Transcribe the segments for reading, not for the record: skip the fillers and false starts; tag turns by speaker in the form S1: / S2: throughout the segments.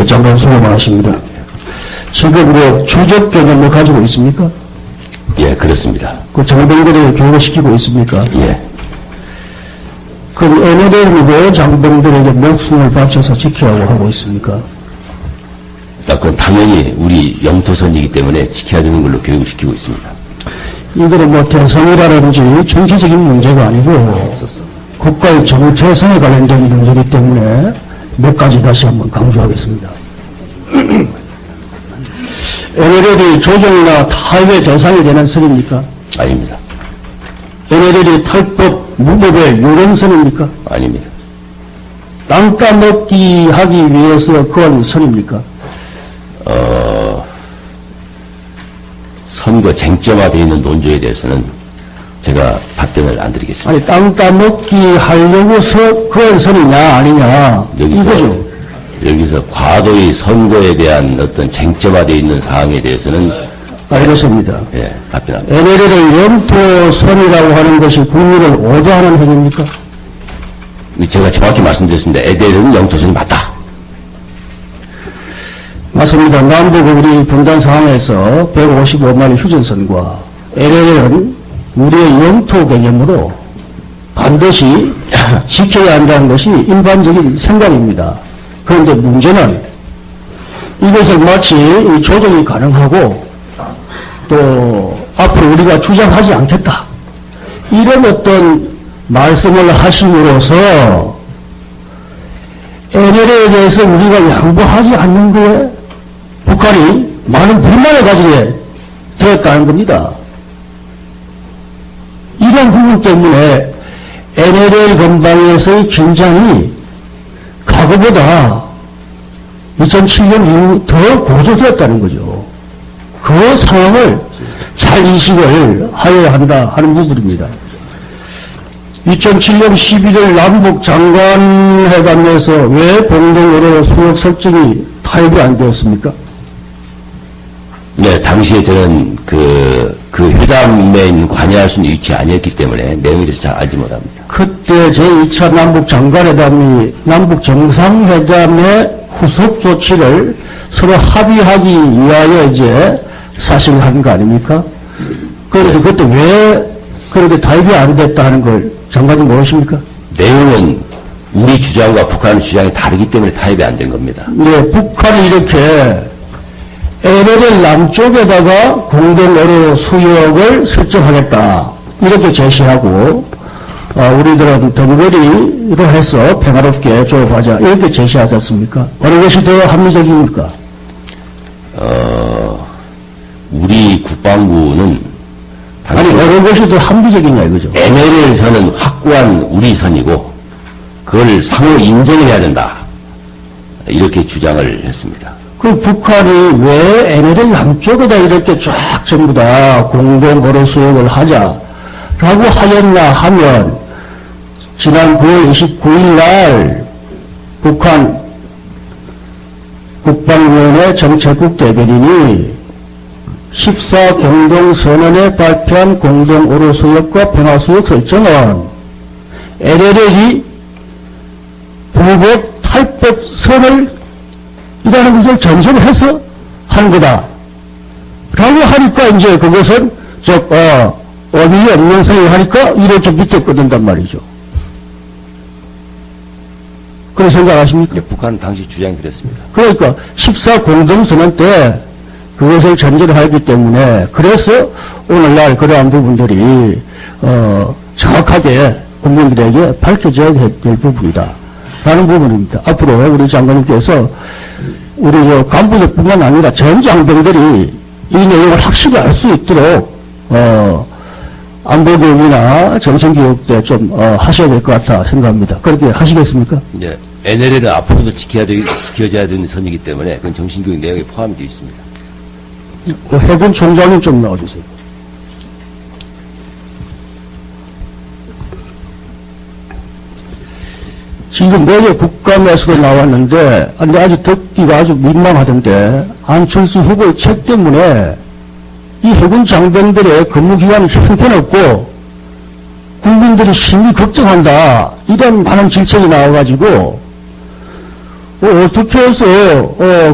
S1: 장관 수고 많으십니다. 지금 주적 개념을 가지고 있습니까?
S2: 예, 그렇습니다.
S1: 그 장병들을 교육시키고 있습니까?
S2: 예.
S1: 그럼 NLL이 왜 장병들에게 목숨을 바쳐서 지키라고 하고 있습니까?
S2: 그건 당연히 우리 영토선이기 때문에 지켜야 되는 걸로 교육을 시키고 있습니다.
S1: 이거는 대선이라든지 정치적인 문제가 아니고 국가의 정체성에 관련된 문제이기 때문에 몇 가지 다시 한번 강조하겠습니다. NLL이 조정이나 타협의 대상이 되는 선입니까?
S2: 아닙니다.
S1: NLL이 탈법, 무법의 요령선입니까?
S2: 아닙니다.
S1: 땅 따먹기 하기 위해서 그런 선입니까?
S2: 선거 쟁점화되어 있는 논조에 대해서는 제가 답변을 안 드리겠습니다.
S1: 아니, 땅 따먹기 하려고서 그런 선이냐, 아니냐, 이거죠.
S2: 여기서 과도히 선거에 대한 어떤 쟁점화되어 있는 사항에 대해서는
S1: 알겠습니다.
S2: 예, 답변합니다.
S1: NLL을 영토선이라고 하는 것이 국민을 오도하는 행위입니까?
S2: 제가 정확히 말씀드렸습니다. NLL은 영토선이 맞다.
S1: 맞습니다. 남북 우리 분단 상황에서 155마리 휴전선과 NLL은 우리의 영토 개념으로 반드시 지켜야 한다는 것이 일반적인 생각입니다. 그런데 문제는 이것을 마치 조정이 가능하고 또 앞으로 우리가 주장하지 않겠다, 이런 어떤 말씀을 하심으로써 NLL에 대해서 우리가 양보하지 않는 거에 북한이 많은 불만을 가지게 되었다는 겁니다. 이런 부분 때문에 NLL 근방에서의 긴장이 과거보다 2007년 이후 더 고조되었다는 거죠. 그 상황을 잘 인식을 하여야 한다 하는 부분입니다. 2007년 11월 남북 장관회담에서 왜 공동어로 수역 설정이 타협이 안 되었습니까?
S2: 네, 당시에 저는 그 회담에 관여할 수 있는 위치 아니었기 때문에 내용에 대해서 잘 알지 못합니다.
S1: 그때 제2차 남북 장관회담이 남북 정상회담의 후속 조치를 서로 합의하기 위하여 이제 사실을 한 거 아닙니까? 그런데 그때 왜 그렇게 타협이 안 됐다 하는 걸 장관님 모르십니까?
S2: 내용은 우리 주장과 북한의 주장이 다르기 때문에 타협이 안 된 겁니다.
S1: 네, 북한이 이렇게 NLL 남쪽에다가 공동어로 수역을 설정하겠다, 이렇게 제시하고 우리들은 덩거리로 해서 평화롭게 조업하자, 이렇게 제시하지 않습니까? 어느 것이 더 합리적입니까?
S2: 우리 국방부는
S1: 아니, 어느 것이 더 합리적이냐 이거죠.
S2: NLL 선은 확고한 우리 선이고 그걸 상호 인정을 해야 된다, 이렇게 주장을 했습니다.
S1: 그 북한이 왜 NLL 남쪽에다 이렇게 쫙 전부 다 공동어로 수역을 하자라고 하였나 하면, 지난 9월 29일 날 북한 국방위원회 정책국 대변인이 14 공동선언에 발표한 공동어로 수역과 평화수역 설정은 NLL이 불법 탈법 선을 이라는 것을 전제를 해서 한 거다 라고 하니까, 이제 그것은 의미 없는 소리 하니까 이렇게 밑에 꺼낸단 말이죠. 그런 생각하십니까?
S2: 네, 북한은 당시 주장이 그랬습니다.
S1: 그러니까 14 공동선언 때 그것을 전제를 하기 때문에, 그래서 오늘날 그러한 부분들이 정확하게 국민들에게 밝혀져야 될 부분이다 라는 부분입니다. 앞으로 우리 장관님께서 우리 간부들뿐만 아니라 전 장병들이 이 내용을 확실히 알 수 있도록 안보교육이나 정신교육 때 좀 하셔야 될 것 같아 생각합니다. 그렇게 하시겠습니까?
S2: 네, NLL은 앞으로도 지켜져야 되는 선이기 때문에 그건 정신교육 내용에 포함이 되어 있습니다.
S1: 해군 총장님 좀 나와주세요. 지금 어제 국감에서도 나왔는데, 근데 아주 듣기가 아주 민망하던데, 안철수 후보의 책 때문에 이 해군 장병들의 근무기간이 형편없고 국민들이 심히 걱정한다, 이런 많은 질책이 나와가지고 어떻게 해서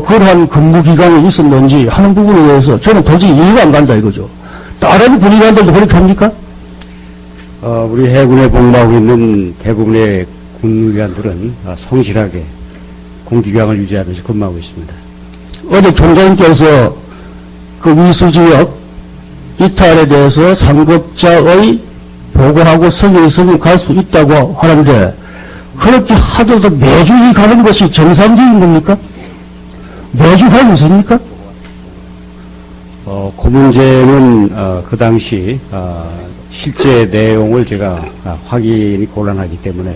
S1: 그러한 근무기간이 있었는지 하는 부분에 대해서 저는 도저히 이해가 안 간다 이거죠. 다른 군의관들도 그렇게 합니까?
S3: 우리 해군에 복무하고 있는 대부분의 군의관들은 성실하게 공기강을 유지하면서 근무하고 있습니다.
S1: 어제 총장님께서 그 위수지역 이탈에 대해서 상급자의 보고하고 성의서는 갈 수 있다고 하는데 그렇게 하더라도 매주 이 가는 것이 정상적인 겁니까? 매주 가고 있습니까?
S3: 그 문제는 그 당시 실제 내용을 제가 확인이 곤란하기 때문에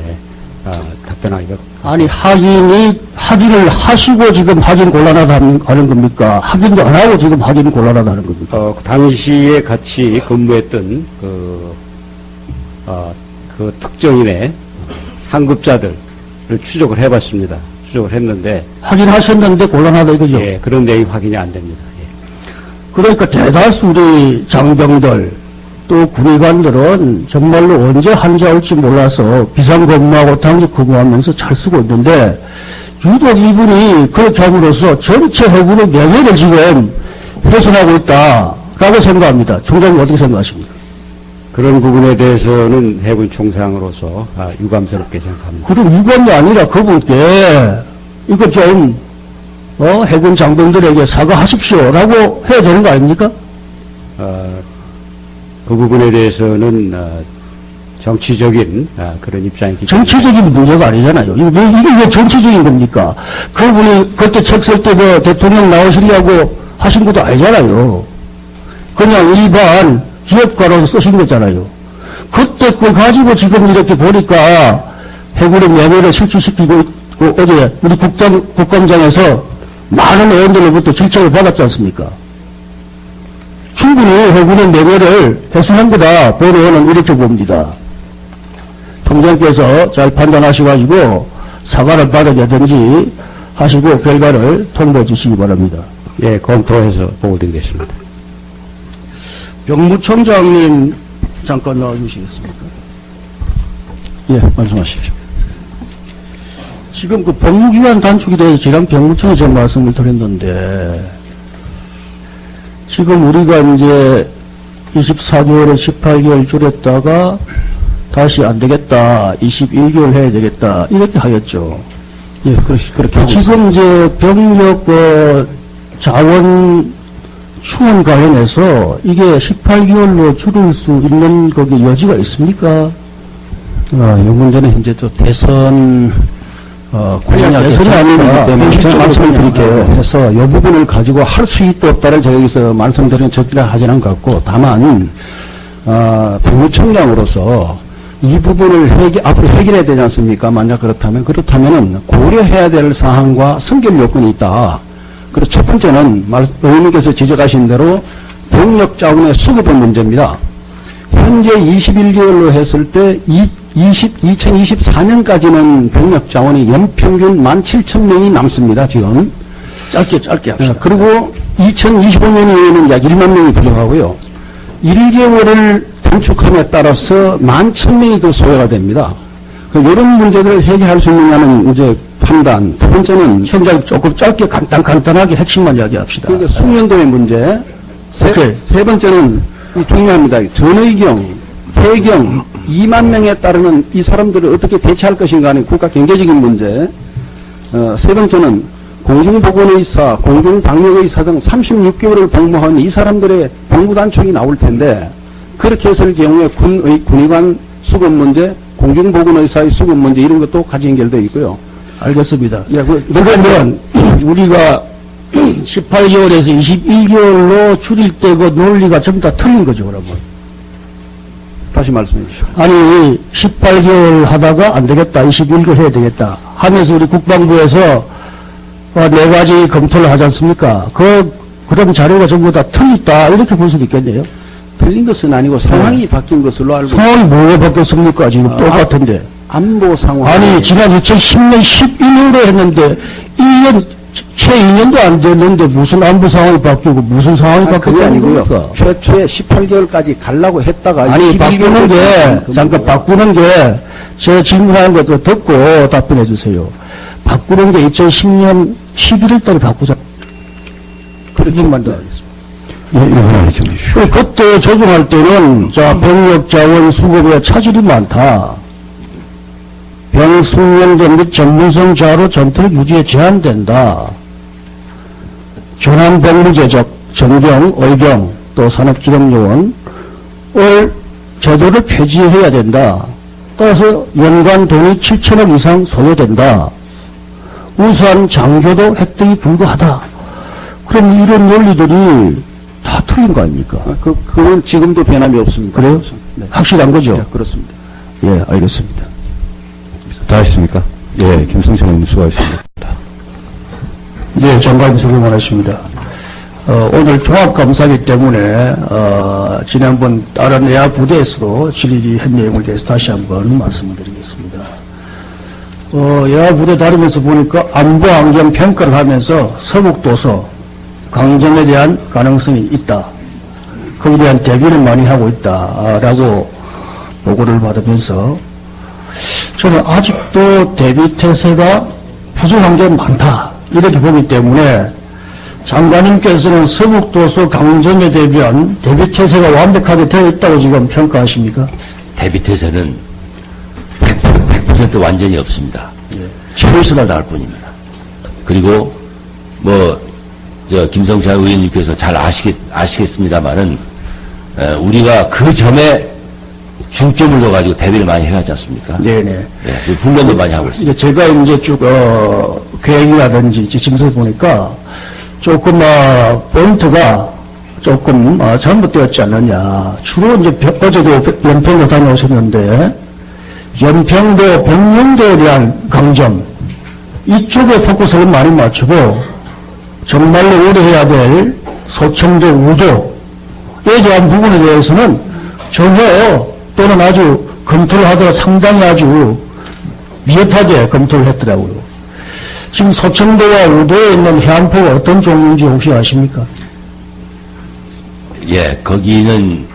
S3: 답변하기가
S1: 아니 확인을 하시고 지금 확인 곤란하다 하는 겁니까? 확인도 안 하고 지금 확인 곤란하다는 겁니까?
S3: 그 당시에 같이 근무했던 그 특정인의 상급자들을 추적을 해봤습니다. 추적을 했는데
S1: 확인하셨는데 곤란하다 이거죠?
S3: 예, 그런 내용이 확인이 안 됩니다. 예.
S1: 그러니까 대다수 우리 장병들 또 군의관들은 정말로 언제 한자 올지 몰라서 비상근무하고 당직 근무하면서 잘 쓰고 있는데 유독 이분이 그렇게 함으로써 전체 해군의 명예를 지금 훼손하고 있다라고 생각합니다. 총장님 어떻게 생각하십니까?
S3: 그런 부분에 대해서는 해군 총장으로서 유감스럽게 생각합니다.
S1: 그럼 유감이 아니라 그분께 이거 좀 해군 장병들에게 사과하십시오라고 해야 되는 거 아닙니까?
S3: 그 부분에 대해서는 정치적인 그런 입장이기 때문에
S1: 정치적인 문제가 아니잖아요. 이게 왜 정치적인 겁니까? 그분이 그때 책 쓸 때 그 대통령 나오시려고 하신 것도 아니잖아요. 그냥 일반 기업가로서 쓰신 거잖아요. 그때 그걸 가지고 지금 이렇게 보니까 해군의 명예를 실추시키고 있고 어제 우리 국감장에서 많은 의원들로부터 질책을 받았지 않습니까? 충분히 해군의 명예를 훼손한 거다. 보도는 이렇게 봅니다. 통장께서 잘 판단하셔가지고 사과를 받아내든지 하시고 결과를 통보해 주시기 바랍니다.
S3: 예, 검토해서 보고드리겠습니다.
S1: 병무청장님 잠깐 나와주시겠습니까?
S4: 예, 말씀하십시오.
S1: 지금 그 법무기관 단축에 대해서 지난 병무청에 제가 말씀을 드렸는데 지금 우리가 이제 24개월에 18개월 줄였다가 다시 안 되겠다, 21개월 해야 되겠다 이렇게 하였죠.
S4: 예, 그렇게 하고
S1: 지금 이제 병력 자원 추원 관련해서 이게 18개월로 줄일 수 있는 거기 여지가 있습니까?
S4: 이 문제는 현재 또 대선 공약의
S1: 대선이
S4: 전이기
S1: 아니라
S4: 때문에 제가
S1: 현실적으로
S4: 말씀을
S1: 그냥,
S4: 드릴게요. 해서 이 부분을 가지고 할 수 있다 없다를 제가 여기서 말씀드리는 적기라 하지는 않은 것 같고, 다만 병무청장으로서 이 부분을 앞으로 해결해야 되지 않습니까? 만약 그렇다면은 고려해야 될 사항과 선결 요건이 있다. 그래서 첫 번째는 의원님께서 지적하신 대로 병력 자원의 수급의 문제입니다. 현재 21개월로 했을 때 2024년까지는 병력 자원이 연평균 17,000명이 남습니다. 지금
S1: 짧게 합시다.
S4: 그리고 2025년에는 약 1만 명이 부족하고요. 1개월을 단축함에 따라서 11,000명이 더 소요가 됩니다. 이런 문제들을 해결할 수 있느냐는 이제 판단. 두 번째는
S1: 총장님 조금 짧게 간단하게 핵심만 이야기합시다.
S4: 그러니까 숙련도의 문제. 세 번째는 중요합니다. 전의경, 해경 2만 명에 따르는 이 사람들을 어떻게 대체할 것인가 하는 국가 경제적인 문제. 세 번째는 공중보건의사, 공중방역의사 등 36개월을 복무한 이 사람들의 복무단축이 나올 텐데 그렇게 했을 경우에 군의관 수급 문제, 공중보건의사의 수급 문제 이런 것도 같이 연결되어 있고요.
S1: 알겠습니다. 그러면 우리가 18개월에서 21개월로 줄일 때 그 논리가 전부 다 틀린 거죠, 그러면.
S4: 다시 말씀해 주시죠.
S1: 아니 18개월 하다가 안 되겠다, 21개월 해야 되겠다 하면서 우리 국방부에서 네 가지 검토를 하지 않습니까? 그런 자료가 전부 다 틀렸다 이렇게 볼 수도 있겠네요.
S4: 틀린 것은 아니고 상황이 바뀐 것으로 알고
S1: 상황이 뭐가 바뀌었습니까? 지금 똑같은데.
S4: 안보 상황.
S1: 아니 지난 2010년 12년으로 했는데 1년 채 2년도 안 됐는데 무슨 안보 상황이 바뀌고 무슨 상황이
S4: 그게
S1: 바뀌었다는
S4: 아니고요.
S1: 겁니까?
S4: 최초에 18개월까지 가려고 했다가
S1: 아니
S4: 21개월
S1: 바꾸는 게 잠깐
S4: 겁니다.
S1: 바꾸는 게 제 질문하는 것도 듣고 답변해 주세요. 바꾸는 게 2010년 11월 달에 바꾸자. 그렇게만 더 하겠습니다.
S3: 예, 이번에 좀 주시오.
S1: 그때 조정할 때는, 자, 병력 자원 수급에 차질이 많다. 병숙련제 및 전문성 자로 전투력 유지에 제한된다. 조남병무제적, 정경, 의경, 또 산업기록요원을 제도를 폐지해야 된다. 따라서 연간 돈이 7천억 이상 소요된다. 우수한 장교도 획득이 불가하다. 그럼 이런 논리들이 다 틀린 거 아닙니까?
S4: 그건 지금도 변함이 없습니다.
S1: 그래요?
S4: 네.
S1: 확실한 거죠?
S4: 네, 그렇습니다.
S1: 예, 알겠습니다.
S3: 다 했습니까? 예, 김성철 의원 수고하셨습니다.
S1: 네, 장관님 수고하셨습니다. 오늘 종합감사기 때문에, 지난번 다른 여야 부대에서도 질의한 내용에 대해서 다시 한번 말씀을 드리겠습니다. 여야 부대 다니면서 보니까 안보 안경 평가를 하면서 서북도서 강점에 대한 가능성이 있다. 거기에 대한 대비를 많이 하고 있다라고 보고를 받으면서 저는 아직도 대비 태세가 부족한 게 많다. 이렇게 보기 때문에 장관님께서는 서북도서 강점에 대비한 대비 태세가 완벽하게 되어 있다고 지금 평가하십니까?
S2: 대비 태세는 100% 완전히 없습니다. 최선을 다할 뿐입니다. 그리고 김성찬 의원님께서 잘 아시겠습니다만은 우리가 그 점에 중점을 둬가지고 대비를 많이 해왔지 않습니까?
S1: 네네.
S2: 네, 훈련도 많이 하고 있습니다.
S1: 제가 이제 쭉, 계획이라든지 지침서 보니까 조금, 포인트가 조금, 잘못되었지 않느냐. 주로 이제, 어제도 연평도 다녀오셨는데, 연평도, 백령도에 대한 강점, 이쪽에 포커스를 많이 맞추고, 정말로 우려해야 될 소청도 우도에 대한 부분에 대해서는 전혀 또는 아주 검토를 하더라도 상당히 아주 미흡하게 검토를 했더라고요. 지금 소청도와 우도에 있는 해안포가 어떤 종류인지 혹시 아십니까?
S2: 예, 거기는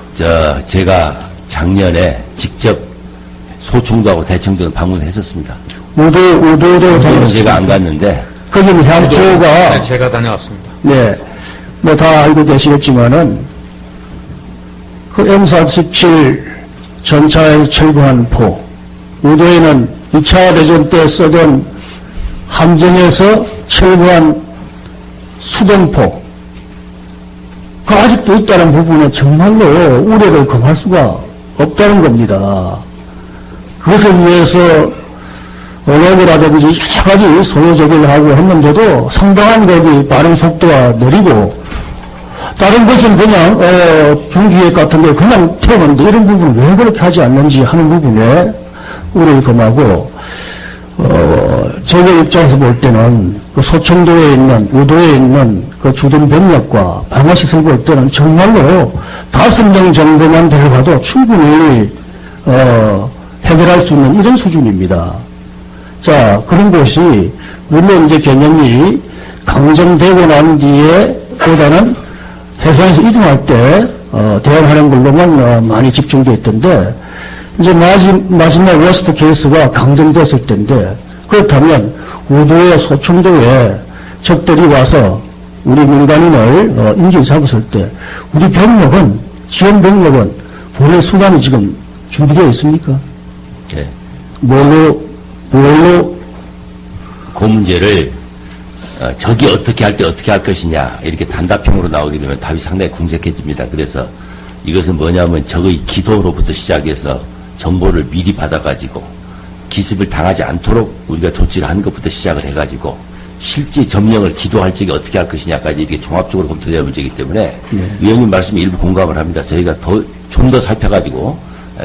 S2: 제가 작년에 직접 소청도하고 대청도는 방문했었습니다.
S1: 우도도
S2: 제가 안 갔는데
S1: 거기는 해안포가
S5: 네, 제가 다녀왔습니다.
S1: 네, 뭐 다 알고 계시겠지만은 그 M47 전차에서 철거한 포, 우도에는 2차 대전 때 쓰던 함정에서 철거한 수동포, 그 아직도 있다는 부분은 정말로 우려를 금할 수가 없다는 겁니다. 그것을 위해서 언어라든지 여러 가지 소요적을 하고 했는데도 상당한 거기 발행 속도가 느리고 다른 것은 그냥 중기획 같은 데 그냥 태우는데 이런 부분은 왜 그렇게 하지 않는지 하는 부분에 우려를 금하고 저의 입장에서 볼 때는 그 소청도에 있는 우도에 있는 그 주둔 병력과 방어시설 볼 때는 정말로 5명 정도만 데려가도 충분히 해결할 수 있는 이런 수준입니다. 자, 그런 곳이 물론 이제 개념이 강정되고 난 뒤에 보다는 해상에서 이동할 때 대응하는 걸로만 많이 집중되어 있던데 이제 마지막 워스트 케이스가 강정됐을 텐데 그렇다면 우도에 소청도에 적들이 와서 우리 민간인을 인질 잡았을 때 우리 병력은 지원 병력은 보낼 수단이 지금 준비되어 있습니까?
S2: 예.
S1: 뭘로
S2: 그 문제를 적이 어떻게 할 때 어떻게 할 것이냐 이렇게 단답형으로 나오게 되면 답이 상당히 궁색해집니다. 그래서 이것은 뭐냐면 적의 기도로부터 시작해서 정보를 미리 받아가지고 기습을 당하지 않도록 우리가 조치를 한 것부터 시작을 해가지고 실제 점령을 기도할 적에 어떻게 할 것이냐까지 이렇게 종합적으로 검토되는 문제이기 때문에 위원님 말씀에 일부 공감을 합니다. 저희가 좀 더 살펴가지고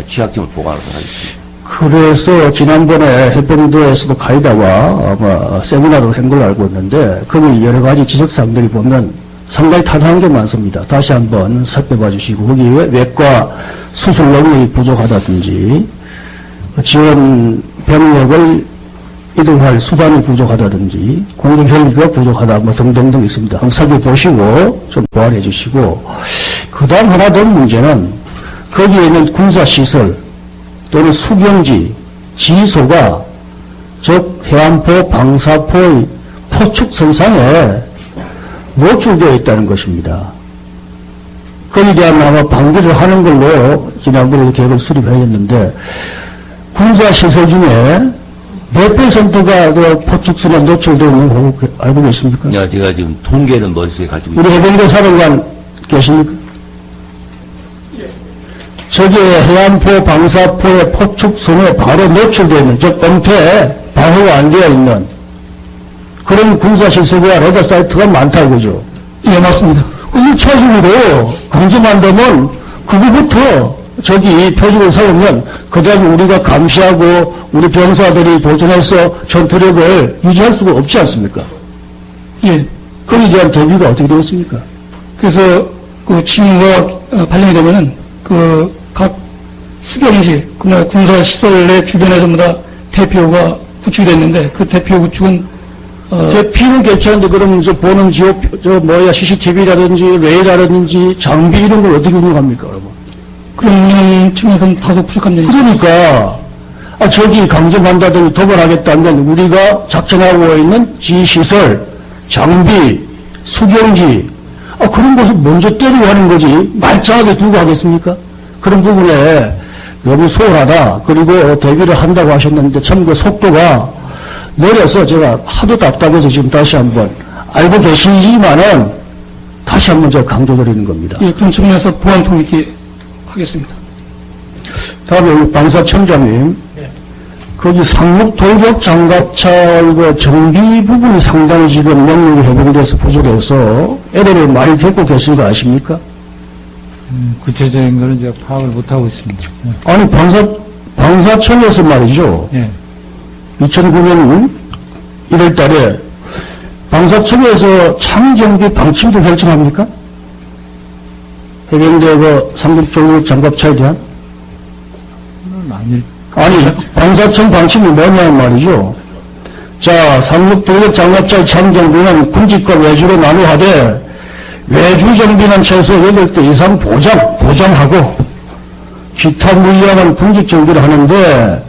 S2: 취약점을 보강하도록 하겠습니다.
S1: 그래서 지난번에 해병대에서도 가이다와 아마 세미나도 한 걸로 알고 있는데 거기 여러 가지 지적사항들이 보면 상당히 타당한 게 많습니다. 다시 한번 살펴봐 주시고 거기 외과 수술 능력이 부족하다든지 지원 병력을 이동할 수단이 부족하다든지 공격 혈기가 부족하다 뭐 등등등 있습니다. 한번 살펴보시고 좀 보완해 주시고 그 다음 하나 더 문제는 거기에 있는 군사시설 또는 수경지, 지휘소가 즉 해안포, 방사포의 포축선상에 노출되어 있다는 것입니다. 거기에 대한 아마 방기를 하는 걸로 지난번에 계획을 수립하였는데 군사시설 중에 몇 %가 그 포축선에 노출되어 있는 거 알고 계십니까?
S2: 야, 제가 지금 통계는 머릿속에 가지고
S1: 우리 해병대 사령관 계십니까? 저기 해안포, 방사포의 포축선에 바로 노출되어 있는, 즉 엄폐 방어가 안 되어 있는 그런 군사시설과 레더 사이트가 많다 이거죠. 예, 맞습니다. 1차적으로 강점한다면 그거부터 저기 표적을 세우면 그 다음에 우리가 감시하고 우리 병사들이 보존해서 전투력을 유지할 수가 없지 않습니까? 예. 거기에 대한 대비가 어떻게 되었습니까?
S5: 그래서 그 징후가 발령이 되면은 그 각 수경지, 그날 군사시설 내 주변에 전부 다 대피호가 구축이 됐는데 그 대피호 구축은
S1: 제 피는 괜찮은데 그럼 저 보는 CCTV라든지 레이라든지 장비 이런 걸 어떻게 운영합니까, 여러분?
S5: 그런 측면에서는 다소 부족한 면이 있습니다.
S1: 그러니까 저기 강점한다든지 도발하겠다면 우리가 작전하고 있는 지시설, 장비, 수경지 그런 것을 먼저 때리고 하는 거지 말짱하게 두고 하겠습니까? 그런 부분에 너무 소홀하다. 그리고 대비를 한다고 하셨는데 참 그 속도가 느려서 제가 하도 답답해서 지금 다시 한번 알고 계시지만은 다시 한번 제가 강조드리는 겁니다.
S5: 예, 그런 측면에서 보안 통일기 하겠습니다.
S1: 다음에 우리 방사청장님, 거기 상륙 돌격 장갑차 이거 정비 부분이 상당히 지금 명령이 해병돼서 부족해서 애들을 많이 겪고 계신 거 아십니까?
S6: 구체적인 거는 제가 파악을 못하고 있습니다.
S1: 아니 방사청에서 말이죠.
S6: 예.
S1: 2009년 1월 달에 방사청에서 창정비 방침도 결정합니까? 해병대 그 상륙 돌격 장갑차에 대한? 아니, 방사청 방침이 뭐냐는 말이죠. 자, 상륙 돌격 장갑차의 창정비는 군직과 외주로 나누하되 외주 정비는 최소 8대 이상 보장하고 기타 물량은 군직 정비를 하는데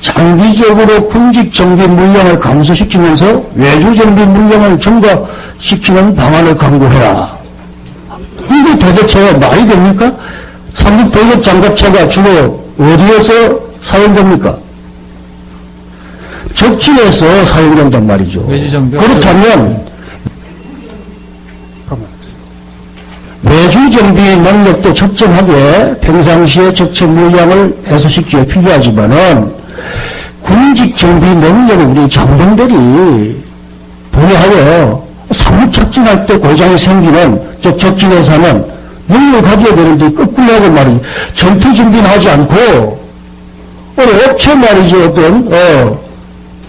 S1: 장기적으로 군직 정비 물량을 감소시키면서 외주 정비 물량을 증가시키는 방안을 강구해라. 이게 도대체 말이 됩니까? 상륙 돌격 장갑차가 주로 어디에서 사용됩니까? 적진에서 사용된단 말이죠. 그렇다면 외주 정비 능력도 적정하게 평상시에 적체 물량을 해소시키기에 필요하지만은 군직 정비 능력을 우리 장병들이 보유하여 상륙 작전할 때 고장이 생기는 적진에서 하는 능력을 가져야 되는데 거꾸로 하고 말이죠. 전투 준비는 하지 않고 업체 말이죠. 어떤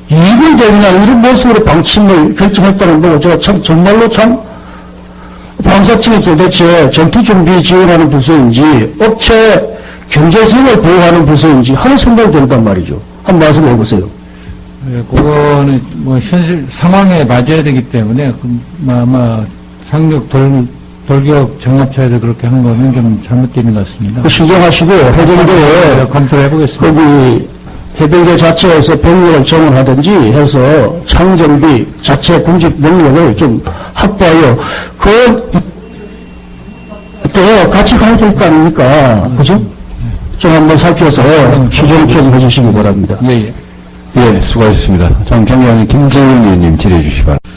S1: 이익을 대비하는 이런 모습으로 방침을 결정했다는 거고 제가 참 정말로 참 방사청이 도대체 전투준비 지원하는 부서인지 업체 경제성을 보호하는 부서인지 하는 생각이 든단 말이죠. 한 말씀 해보세요.
S6: 예, 그거는 뭐 현실 상황에 맞아야 되기 때문에 아마 상륙 돌격 장갑차에서 그렇게 하는 거는 좀 잘못된 것 같습니다.
S1: 신경하시고 해병대에
S6: 검토를 해보겠습니다.
S1: 거기 해병대 자체에서 병력을 정원하든지 해서 창정비 자체 군직 능력을 좀 확보하여 또 같이 가야 될 거 아닙니까? 그죠? 좀 한번 살펴서 기존 좀 해주시기 바랍니다.
S3: 예, 수고하셨습니다. 다음 경위원님 김정은 의원님 질의해 주시기 바랍니다.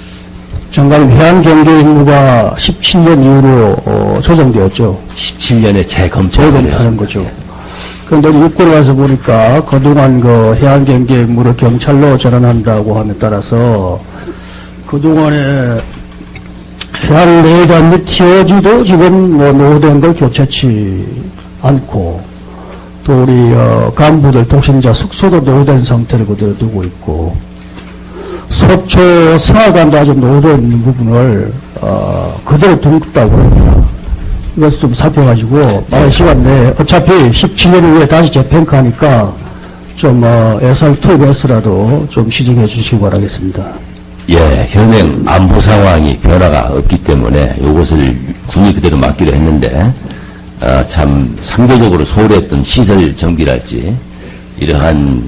S1: 장관님, 해안경계임무가 17년 이후로 조정되었죠.
S2: 17년에
S1: 재검토하는 거죠. 그런데 육군에 와서 보니까 그동안 그 해안경계임무를 경찰로 전환한다고 함에 따라서 그동안에 해안 레이더 및 TOG도 지금 노후된 걸 교체치 않고 또 우리 간부들 독신자 숙소도 노후된 상태를 그대로 두고 있고 속초 생활관도 아주 노후되어 있는 부분을 그대로 두고 합니다. 이것을 좀 살펴가지고 빠른 시간 내에 어차피 17년 후에 다시 재평가하니까 좀 예산 투입해서라도 좀 시정해 주시기 바라겠습니다.
S2: 예, 현행 안보 상황이 변화가 없기 때문에 이것을 군이 그대로 맡기로 했는데 참 상대적으로 소홀했던 시설 정비랄지 이러한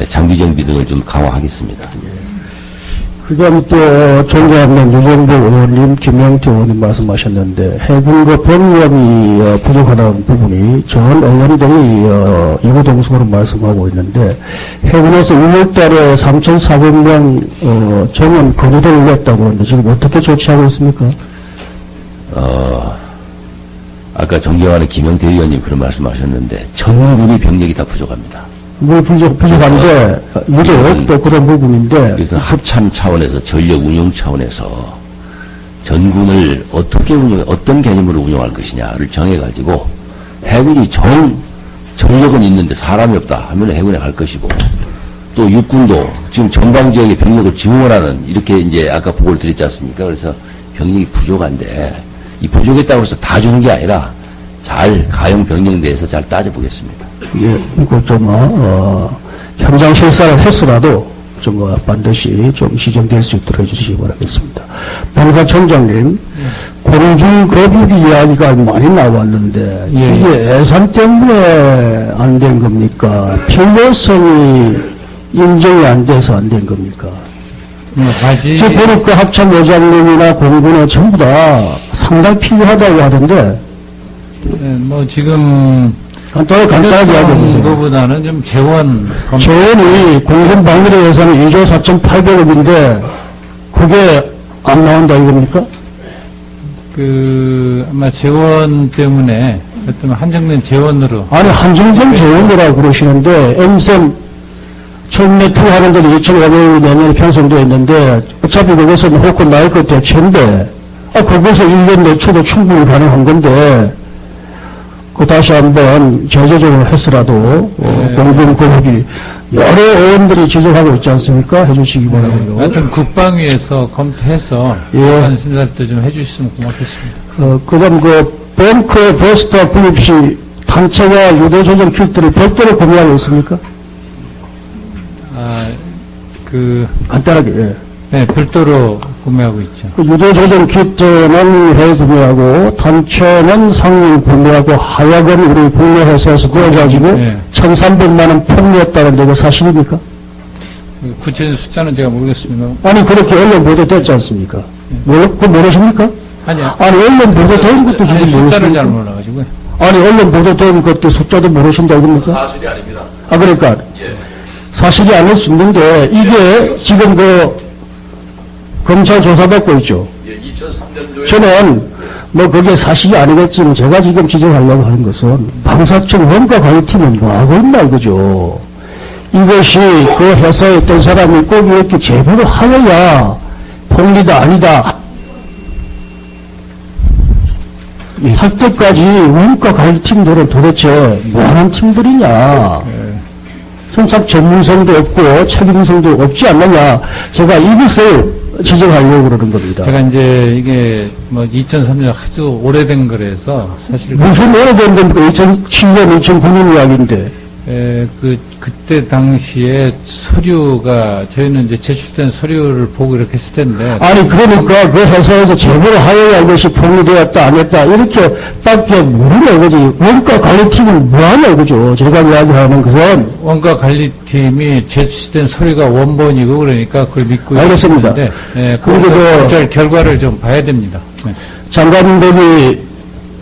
S2: 장비 정비 등을 좀 강화하겠습니다.
S1: 그다음 또 존경하는 유정부 의원님, 김영태 의원님 말씀하셨는데 해군과 병력이 부족하다는 부분이 전 의원들이 이구동성으로 말씀하고 있는데 해군에서 6월달에 3,400명 정원 건의를 올렸다고 하는데 지금 어떻게 조치하고 있습니까?
S2: 아까 존경하는 김영태 의원님 그런 말씀하셨는데 전군이 병력이 다 부족합니다.
S1: 뭐 부족한데 유독 또 그런 부분인데
S2: 그래서 합참 차원에서 전력 운용 차원에서 전군을 어떻게 어떤 개념으로 운용할 것이냐를 정해가지고 해군이 전력은 있는데 사람이 없다 하면 해군에 갈 것이고 또 육군도 지금 전방 지역에 병력을 증원하는 이렇게 이제 아까 보고를 드렸지 않습니까? 그래서 병력이 부족한데 이 부족했다고 해서 다 주는 게 아니라 잘 가용 병력 내에서 잘 따져보겠습니다.
S1: 예, 현장 실사를 했으라도 반드시 좀 시정될 수 있도록 해주시기 바라겠습니다. 방사청장님, 공중 거북이 이야기가 많이 나왔는데, 이게 예산 때문에 안 된 겁니까? 필요성이 인정이 안 돼서 안 된 겁니까? 지금 보니까 합참의장님이나 공군에 전부 다 상당히 필요하다고 하던데,
S6: 지금
S1: 간단하게 이야기해주세요.
S6: 그거보다는 좀
S1: 재원이 공군 방위대 예산이 2조 4,800억인데 그게 안 나온다 이겁니까?
S6: 아마 재원 때문에 어떤 한정된 재원으로
S1: 아니 한정된 재원이라고 그러시는데 엠셈 처음에 투하는 데도 2,500억이 내년에 편성되어 있는데 어차피 그것은 호크 나이크 대체인데 그것을 1년 내초도 충분히 가능한 건데 다시 한번 제재적으로 했으라도 공군 거북이 여러 의원들이 지적하고 있지 않습니까? 해주시기 바랍니다.
S6: 하여튼 국방위에서 검토해서 예산 심사할 때 좀 해주셨으면 고맙겠습니다.
S1: 그다음 벙커 버스터 구입 시 단체와 유도 조정 킷들을 별도로 구매하고 있습니까? 간단하게.
S6: 네, 별도로 구매하고 있죠.
S1: 유도 조정 키트는 해외 구매하고 단체는 상위 구매하고 하여금 우리 국내 회사에서 구해가지고 1,300만 원 폭리했다는데 그 사실입니까?
S6: 구체적인 숫자는 제가 모르겠습니다.
S1: 아니 그렇게 언론 보도됐지 않습니까? 그거 모르십니까?
S6: 아니
S1: 언론 보도된 것도 지금 모르십니까?
S6: 숫자를 잘 몰라가지고요.
S1: 아니 언론 보도된 것도 숫자도 모르신다 이겁니까?
S2: 사실이 아닙니다.
S1: 그러니까 사실이 아닐 수 있는데 이게 지금 검찰 조사받고 있죠.
S2: 2003년도에
S1: 저는 그게 사실이 아니겠지만 제가 지금 지적하려고 하는 것은 방사청 원가관리팀은 뭐하고 있나 이거죠. 이것이 그 회사에 있던 사람이 꼭 이렇게 제보를 하여야 폭리다 아니다 할 때까지 원가관리팀들은 도대체 뭐하는 팀들이냐. 참 전문성도 없고 책임성도 없지 않느냐. 제가 이것을 지적하려고 그러는 겁니다.
S6: 제가 이제 이게 2003년 아주 오래된 거라서 사실
S1: 무슨 오래된 겁니까? 2007년, 2009년 이야기인데.
S6: 그때 당시에 서류가 저희는 이제 제출된 서류를 보고 이렇게 했을 텐데.
S1: 아니 그러니까 그 회사에서 제보를 하여야 이것이 폭로되었다 안 했다 이렇게 밖에 모르냐 이거지. 원가관리팀은 뭐하냐 이거죠. 제가 이야기하는 것은.
S6: 원가관리팀이 제출된 서류가 원본이고 그러니까 그걸 믿고
S1: 알겠습니다.
S6: 있는데 그리고 검찰 결과를 좀 봐야 됩니다. 네.
S1: 장관님들이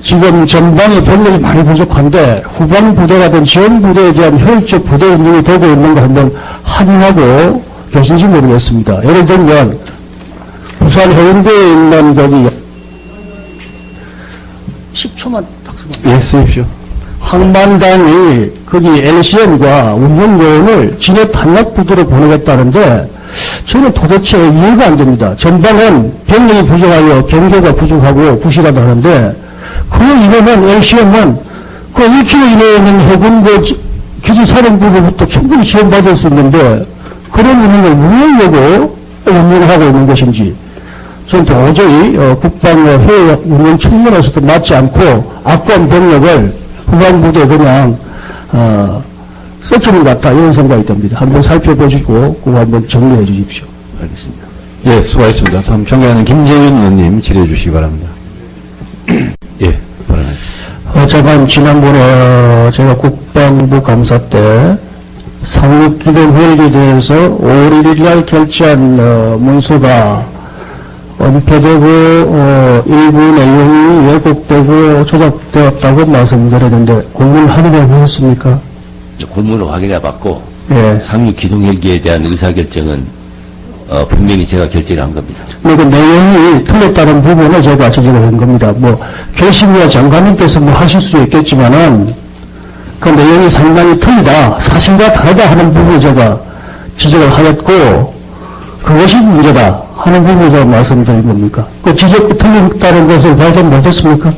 S1: 지금 전방에 병력이 많이 부족한데 후방 부대가 된 지원 부대에 대한 효율적 부대 운영이 되고 있는가 한번 확인하고 계신지 모르겠습니다. 예를 들면 부산 해운대에 있는 거기 10초만 박수만.
S3: 쓰십시오.
S1: 항만단이 거기 LCM과 운영요원을 진해 탄약부대로 보내겠다는데 저는 도대체 이해가 안 됩니다. 전방은 병력이 부족하여 경계가 부족하고 부실하다 하는데 그 이외에는 LCM은 그 1km 이내에 있는 해군 기지사령부로부터 충분히 지원받을 수 있는데 그런 운영을 운영하고 운영하고 있는 것인지 저는 도저히 국방과 해외 운영 측면에서도 맞지 않고 악관 병력을 후방부대에 그냥 써주는 것 같다 이런 생각이 듭니다. 한번 살펴보시고 그거 한번 정리해 주십시오.
S2: 알겠습니다.
S3: 예, 수고하셨습니다. 다음 존경하는 김재윤 의원님 질의해 주시기 바랍니다. 예, 바랍니다.
S1: 잠깐 지난번에 제가 국방부 감사 때 상륙기동헬기에 대해서 5월 1일 날 결제한 문서가 은폐되고 일부 내용이 왜곡되고 조작되었다고 말씀드렸는데 공문 확인해 보셨습니까?
S2: 공문을 확인해 봤고
S1: 예.
S2: 상륙 기동 헬기에 대한 의사결정은 분명히 제가 결정을 한 겁니다.
S1: 그 내용이 틀렸다는 부분을 제가 지적을 한 겁니다. 결심이야 장관님께서 하실 수 있겠지만은 그 내용이 상당히 틀리다, 사실과 다르다 하는 부분을 제가 지적을 하였고 그것이 문제다 하는 부분을 제가 말씀드린 겁니까? 그 지적이 틀렸다는 것을 발견 못했습니까?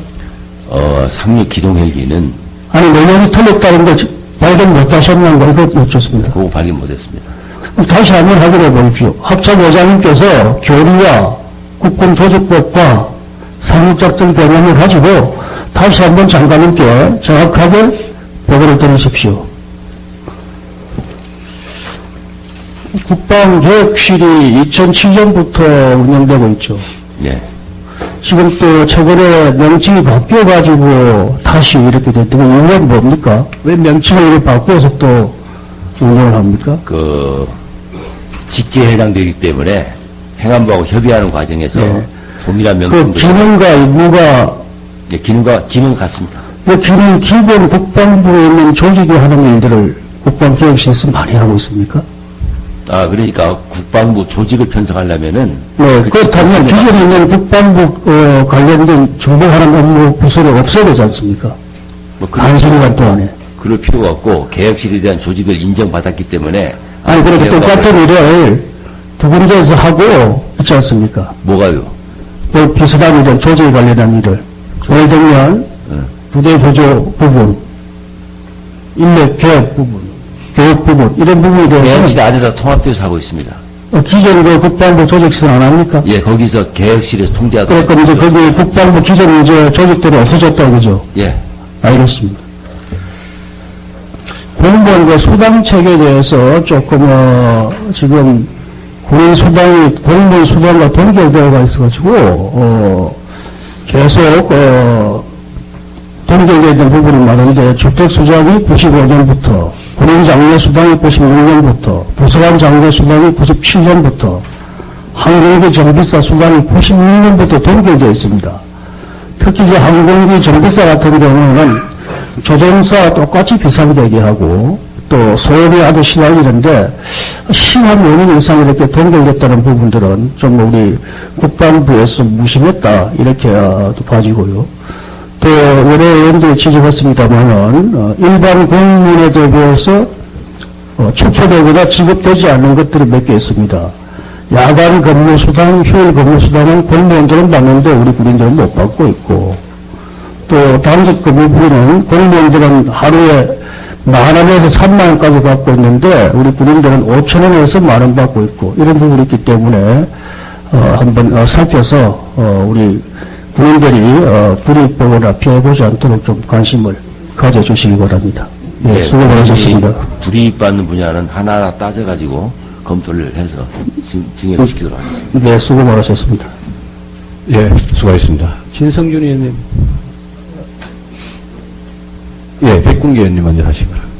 S2: 상륙 기동 헬기는
S1: 아니 내용이 틀렸다는 걸 발견 못하셨는가 이거 여쭙습니다.
S2: 그거 발견 못했습니다.
S1: 다시 한번 확인해 보십시오. 합참의장님께서 교리와 국군조직법과 상륙작전 개념을 가지고 다시 한번 장관님께 정확하게 보고를 드리십시오. 국방계획실이 2007년부터 운영되고 있죠.
S2: 예.
S1: 지금 또 최근에 명칭이 바뀌어가지고 다시 이렇게 됐던 이유는 뭡니까? 왜 명칭을 이렇게 바꾸어서 또 운영을 합니까?
S2: 직제에 해당되기 때문에 행안부하고 협의하는 과정에서
S1: 예.
S2: 동일한
S1: 그
S2: 명칭
S1: 기능과 임무가
S2: 예, 기능 같습니다.
S1: 그 기능 기본 국방부에 있는 조직이 하는 일들을 국방계획실에서 많이 하고 있습니까?
S2: 그러니까 국방부 조직을 편성하려면은
S1: 네, 그렇다면 기존에 있는 국방부 관련된 중복하는 업무 부서를 없애야 되지 않습니까? 한시간 동안에.
S2: 그럴 필요가 없고 계획실에 대한 조직을 인정받았기 때문에
S1: 아니 그렇게 똑같은 일을 두 군데에서 하고 있지 않습니까?
S2: 뭐가요?
S1: 비슷한 이제 조직에 관련한 일을 예를 들면 부대 보조 부분, 인력 계획 부분, 교육 부분 이런 부분에 대해서
S2: 계획실 안에다 통합돼서 하고 있습니다.
S1: 기존 그 국방부 조직실은 안 합니까?
S2: 예, 거기서 계획실에서 통제하도록.
S1: 그러니까 이제 거기 국방부 기존 이제 조직들이 없어졌다 그죠?
S2: 예.
S1: 알겠습니다. 공무원과 수당 체계에 대해서 조금 지금 군인 수당이 공무원 수당과 동결되어가 있어가지고 계속 동결되어 있는 부분이 많은데 주택 수당이 95년부터 군인 장려 수당이 96년부터 부사관 장려 수당이 97년부터 항공기 정비사 수당이 96년부터 동결되어 있습니다. 특히 이제 항공기 정비사 같은 경우는 조종사 똑같이 비상되게 하고 또 소음이 아주 심하는데 심한 원인 이상 이렇게 동결됐다는 부분들은 좀 우리 국방부에서 무심했다 이렇게 봐지고요. 또 여러 의원들이 지적했습니다만은 일반 공무원에 대비해서 축소되거나 지급되지 않는 것들이 몇 개 있습니다. 야간 근무수당, 휴일 근무수당은 공무원들은 받는데 우리 군인들은 못 받고 있고 또 단직 근무비는 공무원들은 하루에 10,000원에서 30,000원까지 받고 있는데 우리 군인들은 5,000원에서 10,000원 받고 있고 이런 부분이 있기 때문에 한번 살펴서 우리 군인들이 불이익 보거나 피해보지 않도록 좀 관심을 가져주시기 바랍니다. 예, 수고 많으셨습니다.
S2: 불이익 받는 분야는 하나하나 따져가지고 검토를 해서 증여를 시키도록 하겠습니다.
S1: 네, 수고 많으셨습니다.
S3: 예, 수고하셨습니다. 진성준 의원님. 예, 백군기 의원님 먼저 하시기 바랍니다.